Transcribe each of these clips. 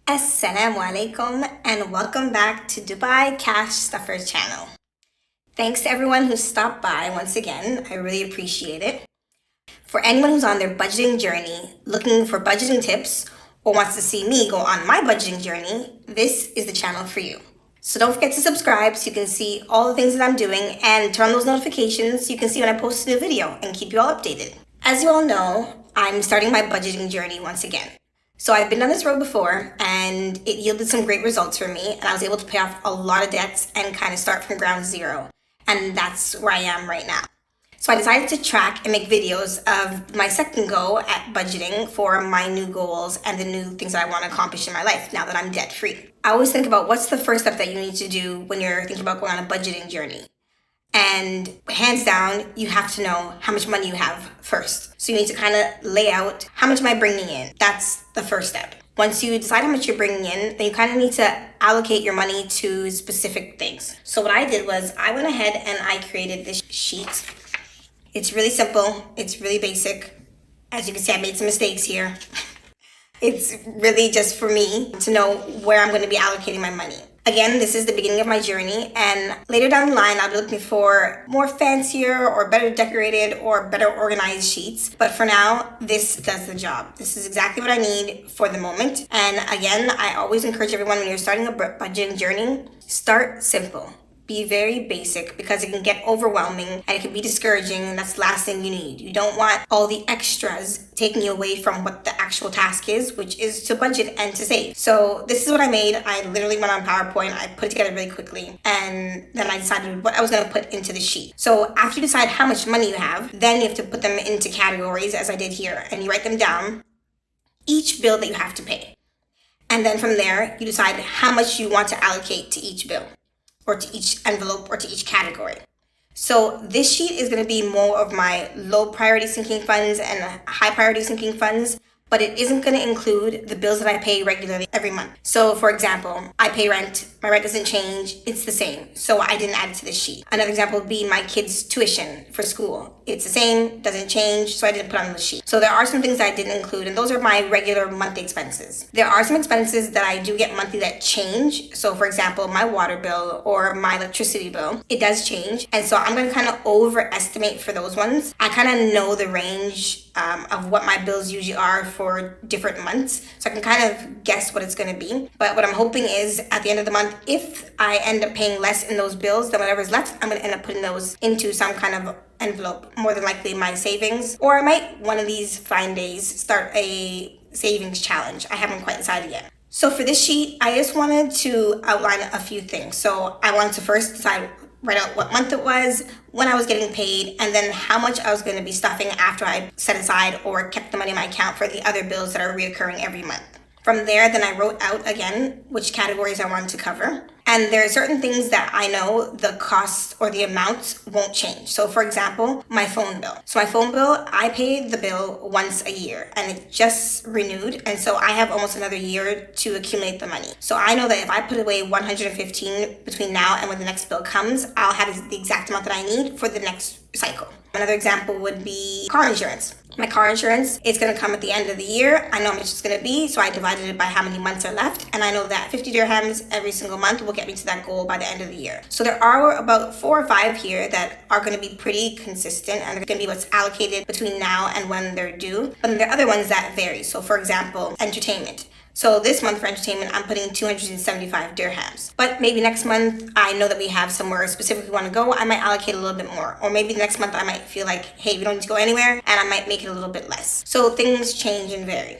Assalamu Alaikum and welcome back to Dubai Cash Stuffers channel. Thanks to everyone who stopped by once again. I really appreciate it. For anyone who's on their budgeting journey, looking for budgeting tips, or wants to see me go on my budgeting journey, this is the channel for you. So don't forget to subscribe so you can see all the things that I'm doing and turn on those notifications so you can see when I post a new video and keep you all updated. As you all know, I'm starting my budgeting journey once again. So I've been on this road before and it yielded some great results for me, and I was able to pay off a lot of debts and kind of start from ground zero. And that's where I am right now. So I decided to track and make videos of my second go at budgeting for my new goals and the new things that I want to accomplish in my life now that I'm debt free. I always think about what's the first step that you need to do when you're thinking about going on a budgeting journey. And hands down, you have to know how much money you have first. So you need to kind of lay out how much am I bringing in. That's the first step. Once you decide how much you're bringing in, then you kind of need to allocate your money to specific things. So what I did was I went ahead and I created this sheet. It's really simple. It's really basic. As you can see, I made some mistakes here. It's really just for me to know where I'm going to be allocating my money. Again, this is the beginning of my journey, and later down the line, I'll be looking for more fancier or better decorated or better organized sheets. But for now, this does the job. This is exactly what I need for the moment. And again, I always encourage everyone when you're starting a budgeting journey, start simple. Be very basic because it can get overwhelming and it can be discouraging, and that's the last thing you need. You don't want all the extras taking you away from what the actual task is, which is to budget and to save. So this is what I made. I literally went on PowerPoint. I put it together really quickly, and then I decided what I was going to put into the sheet. So after you decide how much money you have, then you have to put them into categories as I did here, and you write them down, each bill that you have to pay. And then from there, you decide how much you want to allocate to each bill, or to each envelope, or to each category. So this sheet is going to be more of my low priority sinking funds and high priority sinking funds, but it isn't going to include the bills that I pay regularly every month. So for example, I pay rent, my rent doesn't change, it's the same. So I didn't add it to this sheet. Another example would be my kids' tuition for school. It's the same, doesn't change, so I didn't put it on the sheet. So there are some things that I didn't include, and those are my regular monthly expenses. There are some expenses that I do get monthly that change. So for example, my water bill or my electricity bill, it does change. And so I'm going to kind of overestimate for those ones. I kind of know the range of what my bills usually are for different months. So I can kind of guess what it's going to be. But what I'm hoping is at the end of the month, if I end up paying less in those bills than whatever's left, I'm going to end up putting those into some kind of envelope, more than likely my savings. Or I might, one of these fine days, start a savings challenge. I haven't quite decided yet. So for this sheet, I just wanted to outline a few things. So I wanted to first decide, write out what month it was, when I was getting paid, and then how much I was going to be stuffing after I set aside or kept the money in my account for the other bills that are reoccurring every month. From there, then I wrote out again which categories I wanted to cover. And there are certain things that I know the costs or the amounts won't change. So for example, my phone bill. So my phone bill, I pay the bill once a year and it just renewed. And so I have almost another year to accumulate the money. So I know that if I put away 115 between now and when the next bill comes, I'll have the exact amount that I need for the next cycle. Another example would be car insurance. My car insurance is going to come at the end of the year. I know how much it's going to be, so I divided it by how many months are left. And I know that 50 dirhams every single month will get me to that goal by the end of the year. So there are about 4 or 5 here that are going to be pretty consistent, and they're going to be what's allocated between now and when they're due. But then there are other ones that vary. So for example, entertainment. So this month for entertainment, I'm putting 275 dirhams. But maybe next month, I know that we have somewhere specifically we want to go. I might allocate a little bit more. Or maybe next month, I might feel like, hey, we don't need to go anywhere, and I might make it a little bit less. So things change and vary.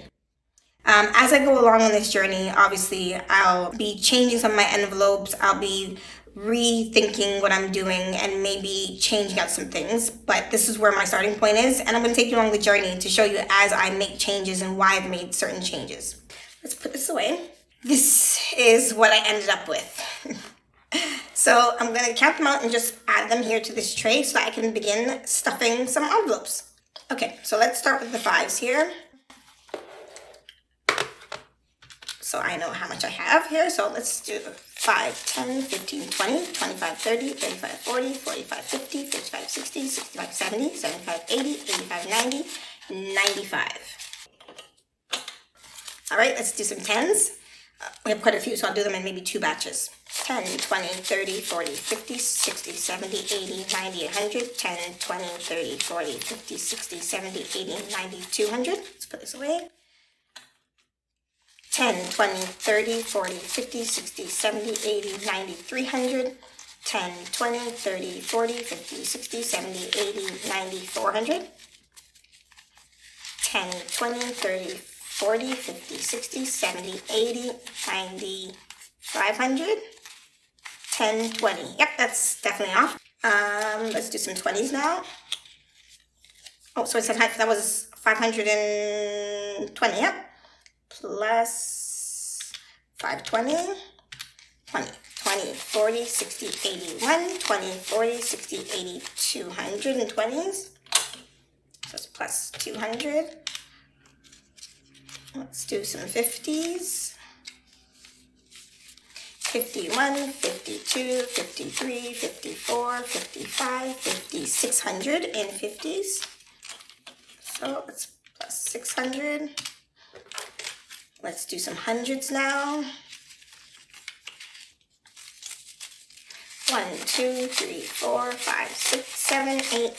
As I go along on this journey, obviously, I'll be changing some of my envelopes. I'll be rethinking what I'm doing and maybe changing out some things. But this is where my starting point is, and I'm going to take you along the journey to show you as I make changes and why I've made certain changes. Let's put this away. This is what I ended up with. So I'm going to count them out and just add them here to this tray so that I can begin stuffing some envelopes. Okay, so let's start with the 5s here. So I know how much I have here. So let's do 5, 10, 15, 20, 25, 30, 35, 40, 45, 50, 55, 60, 65, 70, 75, 80, 85, 90, 95. All right, let's do some 10s. We have quite a few, so I'll do them in maybe 2 batches. 10, 20, 30, 40, 50, 60, 70, 80, 90, 100, 10, 20, 30, 40, 50, 60, 70, 80, 90, 200. Let's put this away. 10, 20, 30, 40, 50, 60, 70, 80, 90, 300. 10, 20, 30, 40, 50, 60, 70, 80, 90, 400. 10, 20, 30, 40, 50, 60, 70, 80, 90, 500. 10, 20. Yep, that's definitely off. Let's do some 20s now. Oh, so I said that was 520, yep. Plus 520, 20, 20, 40, 60, 81, 20, 40, 60, 80, 220s. So it's plus 200. Let's do some 50s. 51, 52, 53, 54, 55, 50, 600 in 50s. So it's plus 600. Let's do some hundreds now. 1, 2, 3, 4, 5, 6, 7, 8,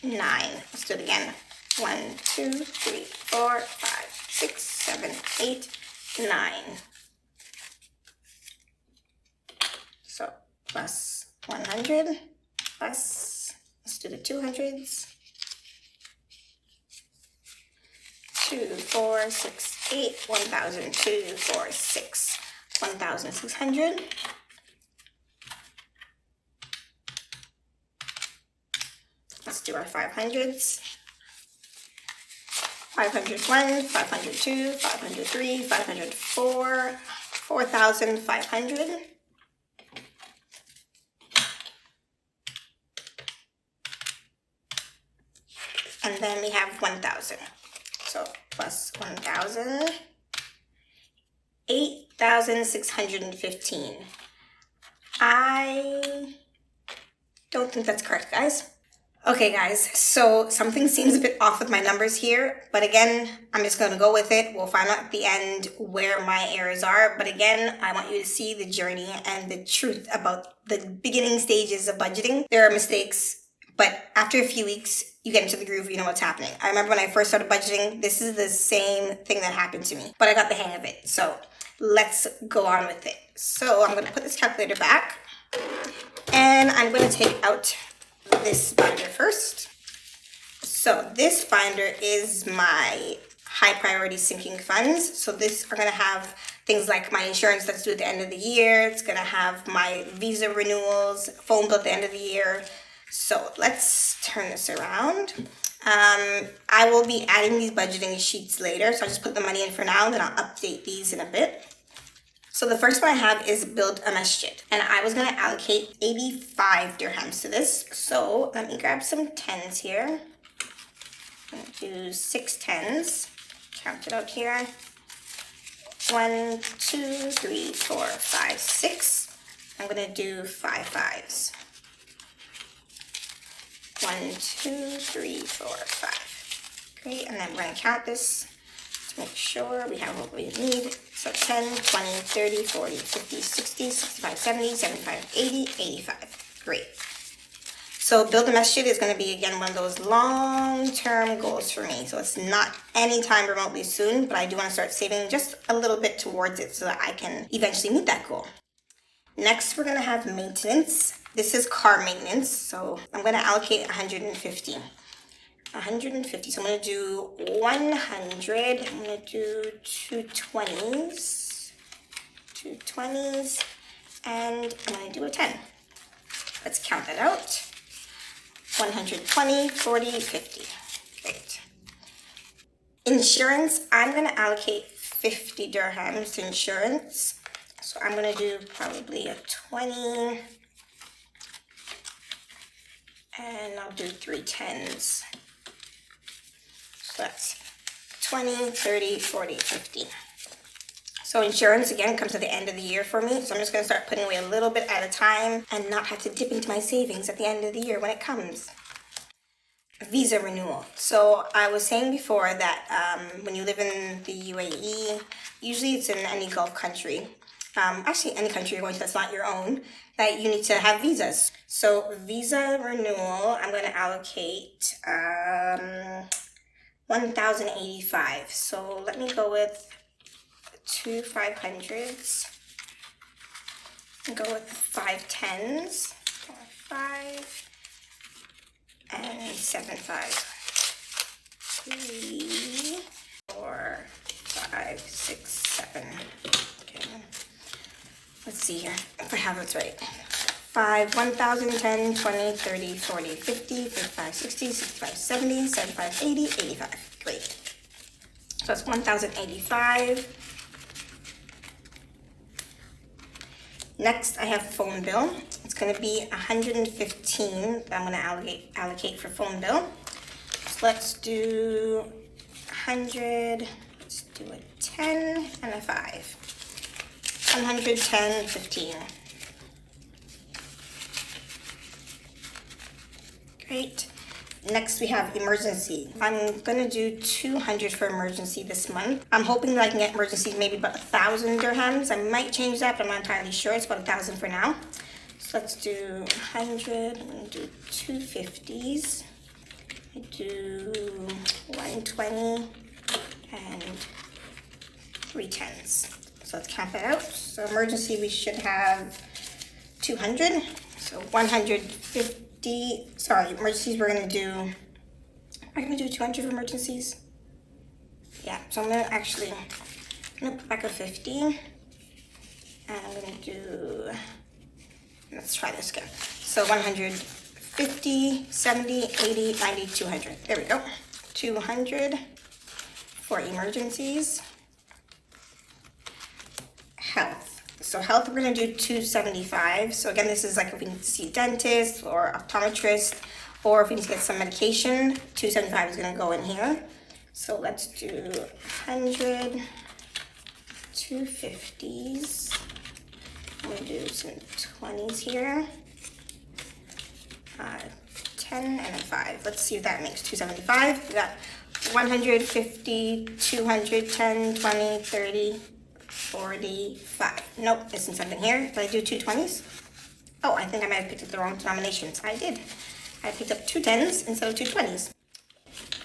9. Let's do it again. 1, 2, 3, 4, 5, 6, 7, 8, 9. So plus 100, plus, let's do the 200s. 2, 4, 6, 8, 1,000, 2, 4, 6, 1,600. Let's do our 500s. 501, 502, 503, 504, 4,500. And then we have 1,000. So plus 1,000, 8,615. I don't think that's correct, guys. Okay, guys, so something seems a bit off with my numbers here, but again, I'm just going to go with it. We'll find out at the end where my errors are. But again, I want you to see the journey and the truth about the beginning stages of budgeting. There are mistakes, but after a few weeks, you get into the groove, you know what's happening. I remember when I first started budgeting, this is the same thing that happened to me, but I got the hang of it. So let's go on with it. So I'm going to put this calculator back, and I'm going to take out this binder first. So this binder is my high priority sinking funds. So this are going to have things like my insurance that's due at the end of the year. It's going to have my visa renewals, phone bill at the end of the year. So let's turn this around. I will be adding these budgeting sheets later, so I'll just put the money in for now, and then I'll update these in a bit. So the first one I have is build a masjid, and I was going to allocate 85 dirhams to this. So let me grab some tens here. I'm going to do 6 tens. Count it out here. 1, 2, 3, 4, 5, 6. I'm going to do 5 fives. 1, 2, 3, 4, 5. Great, and then we're going to count this to make sure we have what we need. So 10, 20, 30, 40, 50, 60, 65, 70, 75, 80, 85. Great. So build a masjid is going to be, again, one of those long-term goals for me. So it's not anytime remotely soon, but I do want to start saving just a little bit towards it so that I can eventually meet that goal. Next, we're going to have maintenance. This is car maintenance, so I'm going to allocate 150. 150, so I'm going to do 100. I'm going to do 220s. 220s, and I'm going to do a 10. Let's count that out. 120, 40, 50. Great. Insurance, I'm going to allocate 50 dirhams to insurance. So I'm going to do probably a 20. And I'll do 3 10s. So that's 20, 30, 40, 50. So insurance, again, comes at the end of the year for me. So I'm just going to start putting away a little bit at a time and not have to dip into my savings at the end of the year when it comes. visa renewal. So I was saying before that when you live in the UAE, usually it's in any Gulf country, actually any country you're going to that's not your own, that you need to have visas. So visa renewal, I'm going to allocate 1,085. So let me go with two 500s and go with 5 10s, 5 and 7 5s. 3, 4, 5, 6, 7. Okay. Let's see here if I have it right. 5, 1,000, 10, 20, 30, 40, 50, 55, 60, 65, 70, 75, 80, 85. Great. So that's 1,085. Next, I have phone bill. It's going to be 115 that I'm going to allocate for phone bill. So let's do 100. Let's do a 10 and a 5. 110, 15. Great. Next, we have emergency. I'm gonna do 200 for emergency this month. I'm hoping that I can get emergencies maybe about 1,000 dirhams. I might change that, but I'm not entirely sure. It's about 1,000 for now. So let's do 100. I'm gonna do 250s. I do 120 and 3 10s. So let's count that out. So emergency, we should have 200. So 150. Sorry, emergencies we're gonna do. Am I gonna do 200 for emergencies? Yeah, so I'm gonna put back a 50. And I'm gonna do, let's try this again. So 150, 70, 80, 90, 200. There we go. 200 for emergencies. Health. So health, we're gonna do 275. So again, this is like if we need to see a dentist or optometrist, or if we need to get some medication, 275 is gonna go in here. So let's do 100, 250s. I'm gonna do some 20s here. 10 and a 5. Let's see if that makes 275. We got 150, 200, 10, 20, 30, 45. Nope, missing something here. Did I do 220s? Oh, I think I might have picked up the wrong denominations. I did. I picked up 2 10s instead of 2 20s.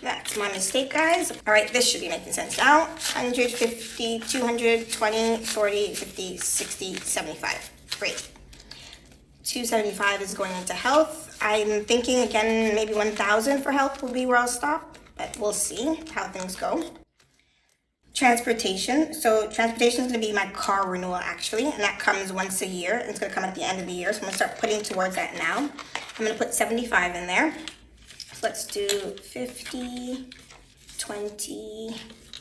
That's my mistake, guys. All right, this should be making sense now. 150, 200, 20, 40, 50, 60, 75. Great. 275 is going into health. I'm thinking again, maybe 1,000 for health will be where I'll stop, but we'll see how things go. Transportation. So transportation is going to be my car renewal actually, and that comes once a year. And it's going to come at the end of the year, so I'm going to start putting towards that now. I'm going to put 75 in there. So let's do 50, 20,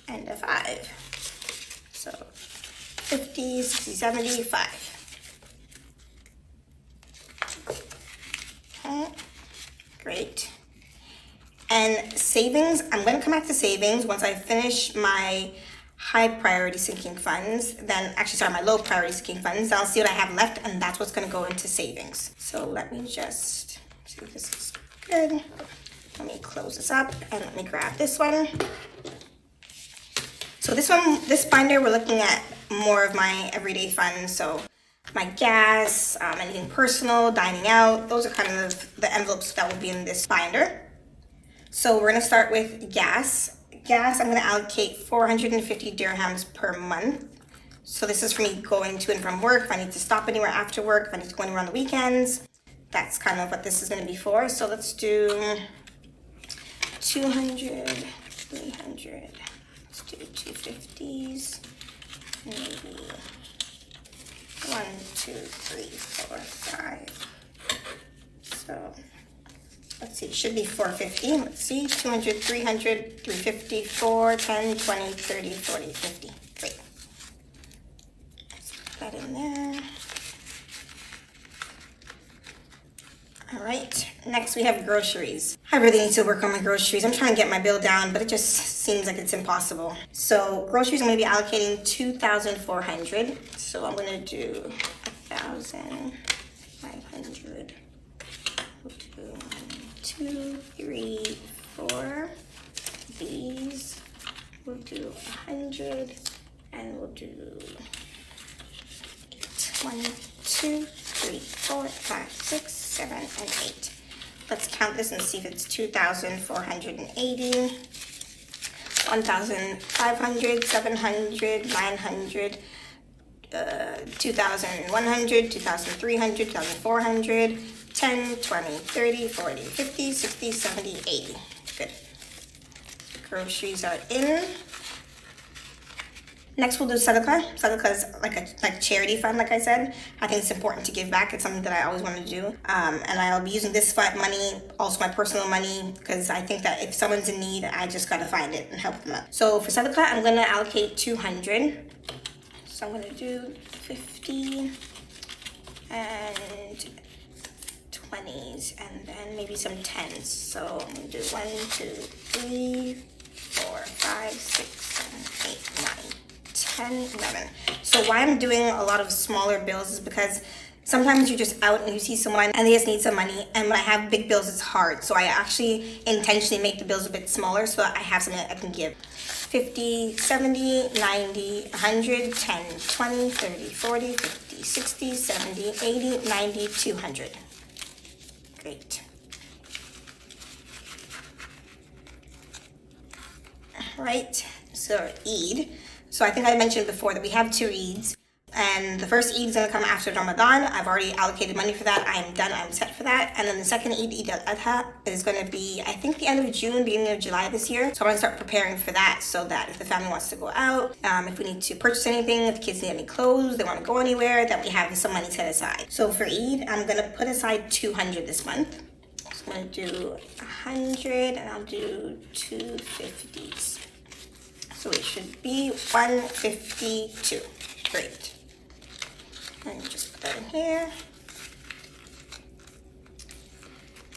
and a 5. So 50, 60, 70, 5. Okay, great. And savings, I'm going to come back to savings once I finish my high priority sinking funds, then actually, sorry, my low priority sinking funds. Then I'll see what I have left, and that's what's going to go into savings. So let me just see if this is good. Let me close this up and let me grab this one. So this binder, we're looking at more of my everyday funds. So my gas, anything personal, dining out, those are kind of the envelopes that will be in this binder. So we're gonna start with gas. Gas, I'm gonna allocate 450 dirhams per month. So this is for me going to and from work, if I need to stop anywhere after work, if I need to go anywhere on the weekends. That's kind of what this is gonna be for. So let's do 200, 300. Let's do 250s, maybe 1, 2, 3, 4, 5. So let's see, it should be 450. Let's see, 200, 300, 350, 4, 10, 20, 30, 40, 50. Great. Let's put that in there. All right, next we have groceries. I really need to work on my groceries. I'm trying to get my bill down, but it just seems like it's impossible. So groceries, I'm gonna be allocating 2,400. So I'm gonna do 1,500. 2, 3, 4. These we'll do 100, and we'll do 1, 2, 3, 4, 5, 6, 7, and 8. Let's count this and see if it's 2,480, 1,500, 700, 900, 2,100, 2,300, 2,400, 10, 20, 30, 40, 50, 60, 70, 80. Good. Groceries are in. Next, we'll do sadaqah. Sadaqah is like charity fund, like I said. I think it's important to give back. It's something that I always want to do. And I'll be using this money, also my personal money, because I think that if someone's in need, I just got to find it and help them out. So for sadaqah, I'm going to allocate 200. So I'm going to do 50 and 20s, and then maybe some 10s. So I'm going to do 1, 2, 3, 4, 5, 6, 7, 8, 9, 10, 11. So why I'm doing a lot of smaller bills is because sometimes you're just out and you see someone and they just need some money, and when I have big bills, it's hard. So I actually intentionally make the bills a bit smaller so that I have something that I can give. 50, 70, 90, 100, 10, 20, 30, 40, 50, 60, 70, 80, 90, 200. Great. Right, so Eid. So I think I mentioned before that we have 2 Eids, and the first Eid is going to come after Ramadan. I've already allocated money for that. I'm done. I'm set for that. And then the second Eid, Eid al-Adha, is going to be, I think, the end of June, beginning of July this year. So I'm going to start preparing for that, so that if the family wants to go out, if we need to purchase anything, if the kids need any clothes, they want to go anywhere, that we have some money set aside. So for Eid, I'm going to put aside 200 this month. So I'm going to do 100, and I'll do 250s. So it should be 152. Great. And just put that in here.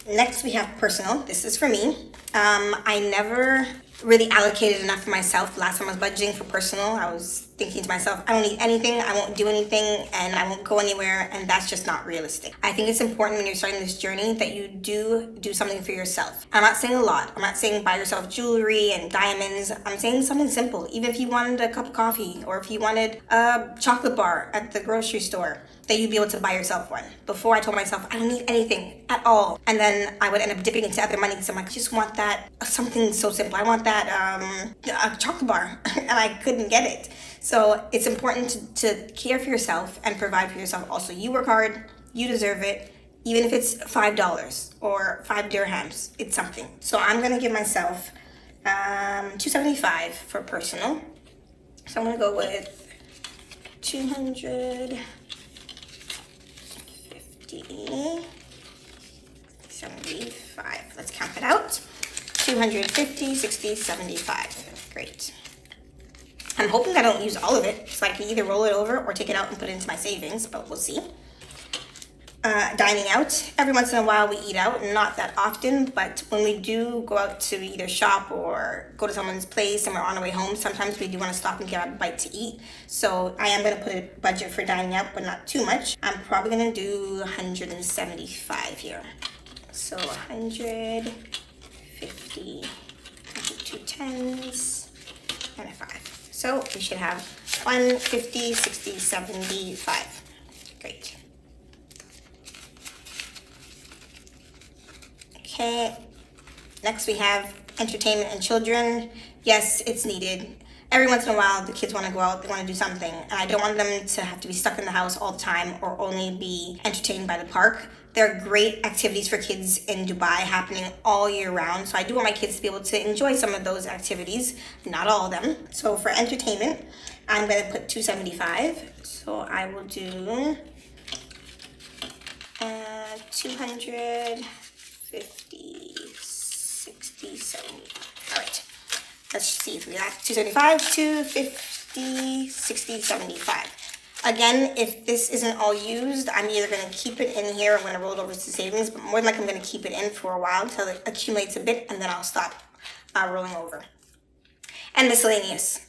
Next, we have personal. This is for me. I never really allocated enough for myself. Last time I was budgeting for personal, I was thinking to myself, I don't need anything, I won't do anything, and I won't go anywhere, and that's just not realistic. I think it's important when you're starting this journey that you do something for yourself. I'm not saying a lot. I'm not saying buy yourself jewelry and diamonds. I'm saying something simple. Even if you wanted a cup of coffee, or if you wanted a chocolate bar at the grocery store, that you'd be able to buy yourself one. Before, I told myself, I don't need anything at all. And then I would end up dipping into other money because I'm like, I just want that, something so simple. I want that a chocolate bar, and I couldn't get it. So it's important to care for yourself and provide for yourself also. You work hard, you deserve it. Even if it's $5 or 5 dirhams, it's something. So I'm gonna give myself $275 for personal. So I'm gonna go with 250, 75. Let's count it out. 250, 60, 75. Great. I'm hoping I don't use all of it, so I can either roll it over or take it out and put it into my savings, but we'll see. Dining out. Every once in a while we eat out, not that often, but when we do go out to either shop or go to someone's place and we're on our way home, sometimes we do want to stop and get a bite to eat. So I am going to put a budget for dining out, but not too much. I'm probably going to do 175 here. So 150, 2 10s, and a 5. So we should have 150, 60, 75. Great. Okay, next we have entertainment and children. Yes, it's needed. Every once in a while, the kids want to go out, they want to do something, and I don't want them to have to be stuck in the house all the time or only be entertained by the park. There are great activities for kids in Dubai happening all year round, so I do want my kids to be able to enjoy some of those activities, not all of them. So for entertainment, I'm going to put 275. So I will do 200. 50, 60, 70. All right, let's see if we got 275, 250, 60, 75. Again, if this isn't all used, I'm either going to keep it in here or I'm going to roll it over to savings, but more than likely I'm going to keep it in for a while until it accumulates a bit, and then I'll stop rolling over. And miscellaneous.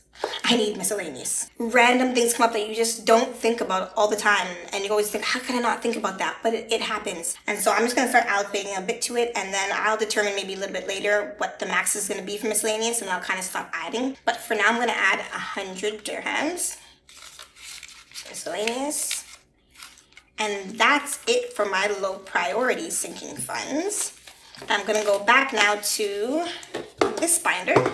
I need miscellaneous. Random things come up that you just don't think about all the time, and you always think, how can I not think about that? But it happens. And so I'm just gonna start allocating a bit to it, and then I'll determine maybe a little bit later what the max is gonna be for miscellaneous, and I'll kind of stop adding. But for now, I'm gonna add 100 dirhams. Miscellaneous. And that's it for my low priority sinking funds. I'm gonna go back now to this binder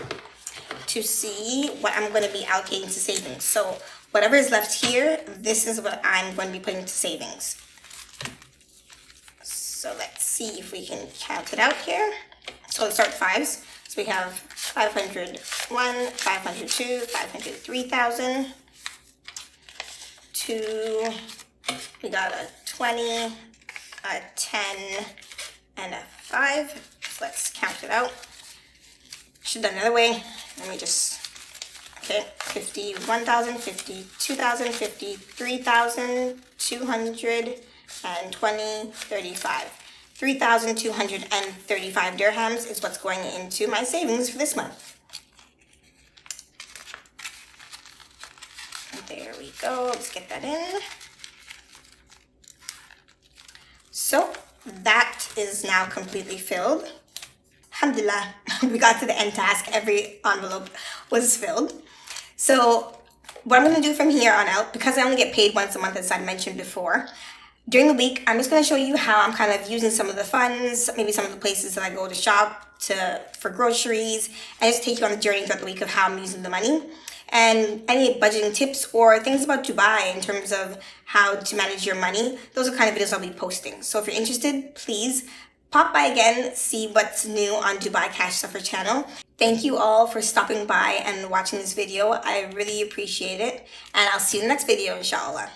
to see what I'm gonna be allocating to savings. So whatever is left here, this is what I'm going to be putting to savings. So let's see if we can count it out here. So let's start with fives. So we have 501, 502, 503,000, 2, we got a 20, a 10, and a 5. So let's count it out. Should have done another way. Let me just, okay, 51,000, 52,000, 53,000, 220, 35. 3,235 dirhams is what's going into my savings for this month. There we go. Let's get that in. So that is now completely filled. Alhamdulillah, we got to the end task. Every envelope was filled. So what I'm going to do from here on out, because I only get paid once a month, as I mentioned before, during the week, I'm just going to show you how I'm kind of using some of the funds, maybe some of the places that I go to shop for groceries, and just take you on the journey throughout the week of how I'm using the money. And any budgeting tips or things about Dubai in terms of how to manage your money, those are kind of videos I'll be posting. So if you're interested, please pop by again, see what's new on Dubai Cash Suffer channel. Thank you all for stopping by and watching this video. I really appreciate it. And I'll see you in the next video, inshallah.